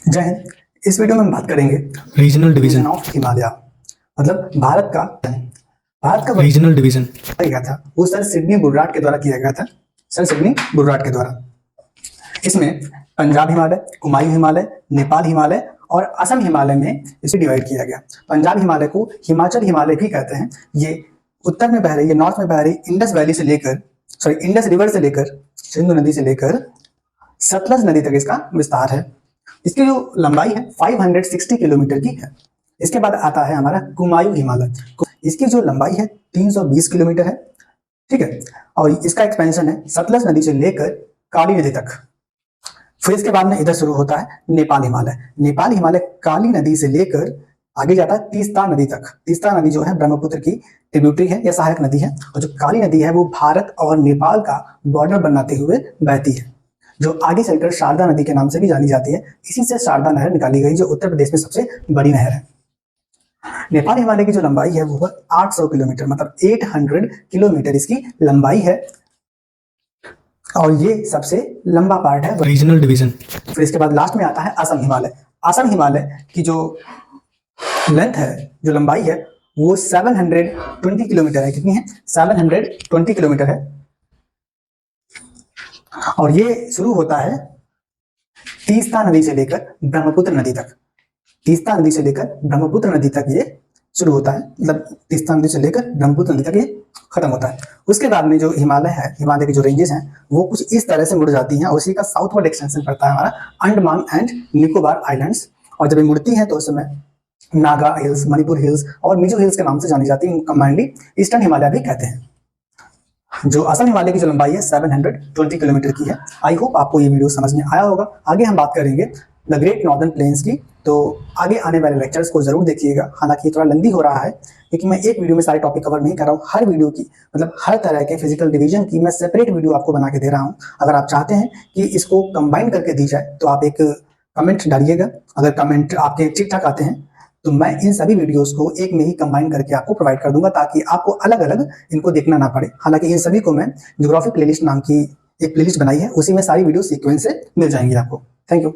जय हिंद। इस वीडियो में हम बात करेंगे regional division division of Himalaya, मतलब भारत का रीजनल डिवीजन किया गया था वो सर सिडनी बुर्राट के द्वारा किया गया था। सर सिडनी बुर्राट के द्वारा इसमें पंजाब हिमालय, कुमायूं हिमालय, नेपाल हिमालय और असम हिमालय में इसे डिवाइड किया गया। पंजाब हिमालय को हिमाचल हिमालय भी कहते हैं। ये उत्तर में बह रही, ये नॉर्थ में बह रही इंडस वैली से लेकर, इंडस रिवर से लेकर, सिंधु नदी से लेकर सतलज नदी तक इसका विस्तार है। इसकी जो लंबाई है 560 किलोमीटर की है। इसके बाद आता है हमारा कुमायूं हिमालय। इसकी जो लंबाई है 320 किलोमीटर है, ठीक है। और इसका एक्सपेंशन है सतलज नदी से लेकर काली नदी तक। फिर इसके बाद में इधर शुरू होता है नेपाल हिमालय। नेपाल हिमालय काली नदी से लेकर आगे जाता है तीस्ता नदी तक। तीस्ता नदी जो है ब्रह्मपुत्र की ट्रिब्यूटरी है या सहायक नदी है, और जो काली नदी है वो भारत और नेपाल का बॉर्डर बनाते हुए बहती है, जो आगे चलकर शारदा नदी के नाम से भी जानी जाती है। इसी से शारदा नहर निकाली गई, जो उत्तर प्रदेश में सबसे बड़ी नहर है। नेपाल हिमालय की जो लंबाई है वो 800 किलोमीटर, मतलब 800 किलोमीटर इसकी लंबाई है, और ये सबसे लंबा पार्ट है रीजनल डिवीजन। फिर इसके बाद लास्ट में आता है असम हिमालय। असम हिमालय की जो लेंथ है, जो लंबाई है, वो 720 किलोमीटर है। कितनी है? 720 किलोमीटर है। और ये शुरू होता है तीस्ता नदी से लेकर ब्रह्मपुत्र नदी तक। तीस्ता नदी से लेकर ब्रह्मपुत्र नदी तक ये शुरू होता है, मतलब तीस्ता नदी से लेकर ब्रह्मपुत्र नदी तक ये खत्म होता है। उसके बाद में जो हिमालय है, हिमालय की जो रेंजेस हैं वो कुछ इस तरह से मुड़ जाती हैं, और उसी का साउथवर्ड एक्सटेंशन पड़ता है हमारा अंडमान एंड निकोबार आइलैंड्स। और जब ये मुड़ती है तो उस समय नागा हिल्स, मणिपुर हिल्स और मिजो हिल्स के नाम से जानी जाती है। कंबाइंडली ईस्टर्न हिमालय भी कहते हैं। जो असम हिमालय की जो लंबाई है 720 किलोमीटर की है। आई होप आपको ये वीडियो समझ में आया होगा। आगे हम बात करेंगे द ग्रेट नॉर्दर्न प्लेन्स की, तो आगे आने वाले लेक्चर्स को जरूर देखिएगा। हालांकि थोड़ा लंबी हो रहा है क्योंकि मैं एक वीडियो में सारे टॉपिक कवर नहीं कर रहा हूँ। हर वीडियो की, मतलब हर तरह के फिजिकल डिवीजन की मैं सेपरेट वीडियो आपको बना के दे रहा हूँ। अगर आप चाहते हैं कि इसको कंबाइन करके दी जाए तो आप एक कमेंट डालिएगा। अगर कमेंट आपके ठीक ठाक आते हैं तो मैं इन सभी वीडियोस को एक में ही कंबाइन करके आपको प्रोवाइड कर दूंगा, ताकि आपको अलग अलग इनको देखना ना पड़े। हालांकि इन सभी को मैं ज्योग्राफी प्लेलिस्ट नाम की एक प्लेलिस्ट बनाई है, उसी में सारी वीडियो सीक्वेंस से मिल जाएंगी आपको। Thank you.